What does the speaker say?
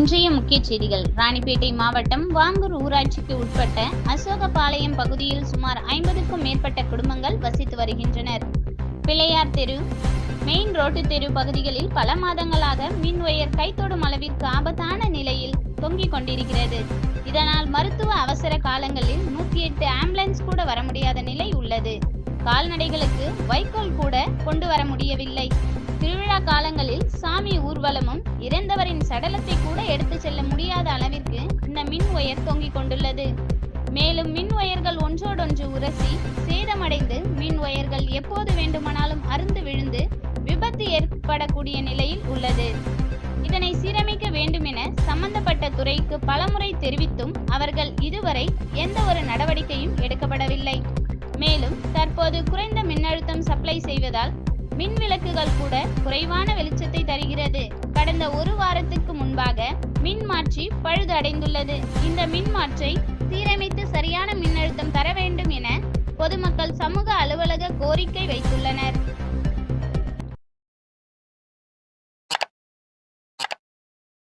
இன்றைய முக்கிய செய்திகள். ராணிப்பேட்டை மாவட்டம் வாங்கூர் ஊராட்சிக்கு உட்பட்ட அசோகபாளையம் பகுதியில் சுமார் 50க்கும் மேற்பட்ட குடும்பங்கள் வசித்து வருகின்றனர். பிள்ளையார் தெரு, மெயின் ரோட்டு தெரு பகுதிகளில் பல மாதங்களாக மின் ஒயர் கைத்தொடும் அளவிற்கு ஆபத்தான நிலையில் தொங்கிக் கொண்டிருக்கிறது. இதனால் மருத்துவ அவசர காலங்களில் 108 ஆம்புலன்ஸ் கூட வர முடியாத நிலை உள்ளது. கால்நடைகளுக்கு வைக்கோல் கூட கொண்டு வர முடியவில்லை. திருவிழா காலங்களில் சாமி ஊர்வலமும் இறந்தவரின் சடலத்தை கூட எடுத்து செல்ல முடியாத அளவிற்கு இந்த மின் ஒயர் தொங்கிக் கொண்டுள்ளது. மேலும் மின் ஒயர்கள் ஒன்றோடொன்று உரசி சேதமடைந்து மின் ஒயர்கள் எப்போது வேண்டுமானாலும் அறுந்து விழுந்து விபத்து ஏற்படக்கூடிய நிலையில் உள்ளது. இதனை சீரமைக்க வேண்டும் என சம்பந்தப்பட்ட துறைக்கு பலமுறை தெரிவித்தும் அவர்கள் இதுவரை எந்த ஒரு நடவடிக்கையும் எடுக்கப்படவில்லை. மேலும் தற்போது குறைந்த மின்னழுத்தம் சப்ளை செய்வதால் மின் விளக்குகள் கூட குறைவான வெளிச்சத்தை தருகிறது. கடந்த ஒரு வாரத்துக்கு முன்பாக மின் மாற்றி பழுது அடைந்துள்ளது. இந்த மின் மாற்றை சீரமைத்து சரியான மின்னழுத்தம் தர வேண்டும் என பொதுமக்கள் சமூக அலுவலக கோரிக்கை வைத்துள்ளனர்.